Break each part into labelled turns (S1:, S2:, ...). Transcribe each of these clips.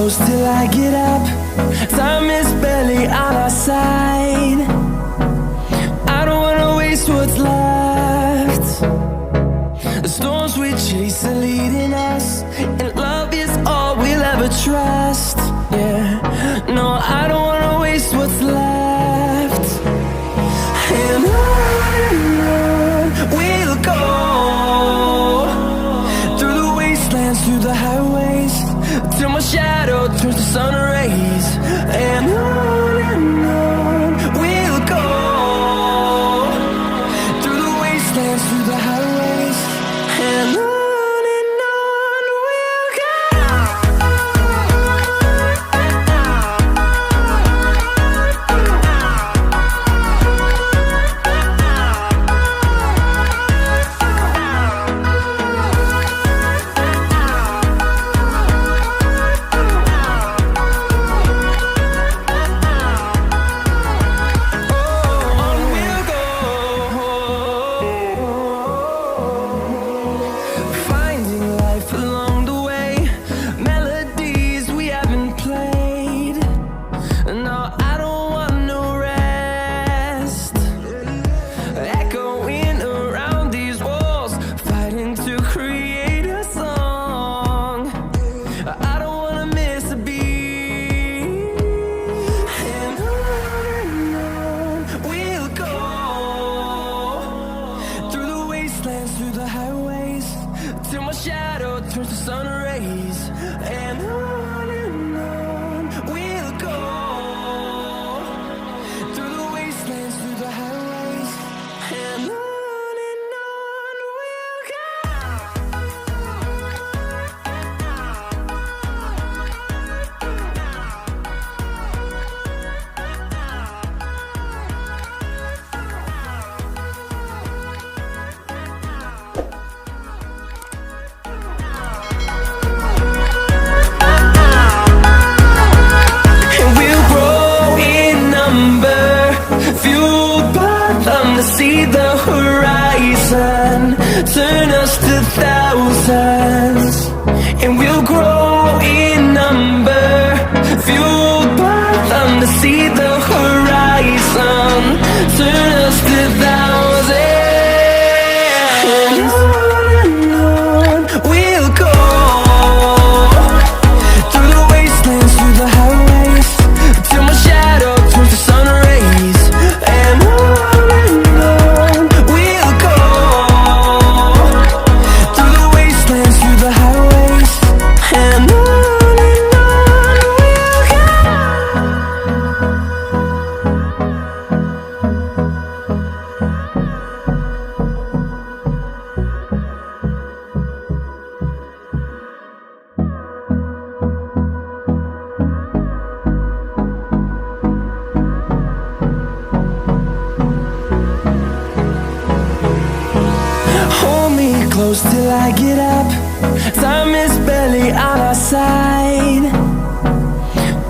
S1: close till I get up. Time is barely on our side. I don't wanna waste what's left. The storms we chase are leading us, and love is all we'll ever trust. Yeah, no, I don't wanna waste what's left. And on we'll go, through the wastelands, through the highways, till my shadow turns to sun rays. And on we'll go, through the wastelands, through the highways, and on we'll go. Through the highways, till my shadow turns to sun rays. And on we'll go, through the wastelands, through the highways, and on we'll go. To see the horizon, turn us to thousands, and we'll grow in number, fueled by them. To see the horizon, turn us to thousands, and on we'll go, through the wastelands, through the highways, till my shadow turns to sun rays. And close till I get up. Time is barely on our side.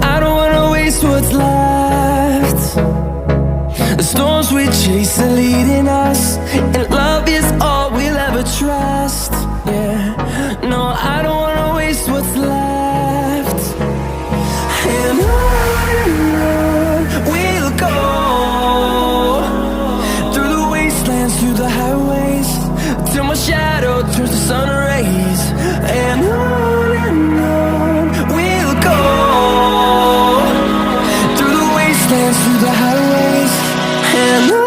S1: I don't wanna waste what's left. The storms we chase are leading us, and love is all we'll ever trust. Yeah, no, I don't wanna waste what's left. And on we'll go, through the wastelands, through the highways, till my shadow turns to sun rays. And on we'll go, through the wastelands, through the highways, and on.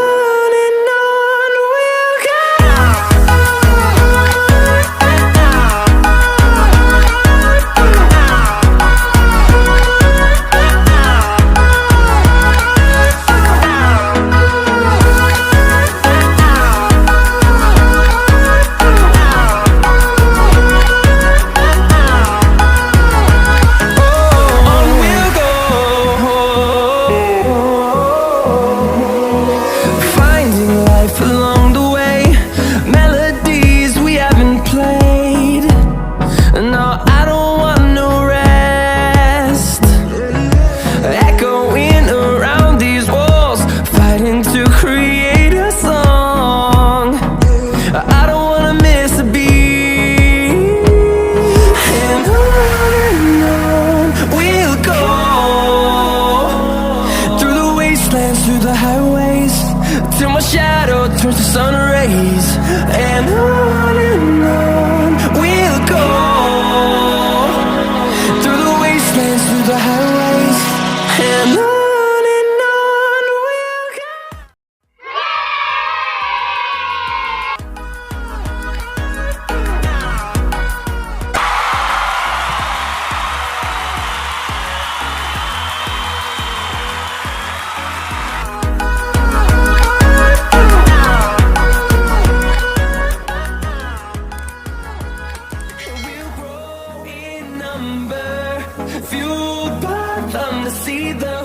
S1: We and on we'll go, through the wastelands, through the highways, and on we'll go. We'll grow in number, fueled by them to see the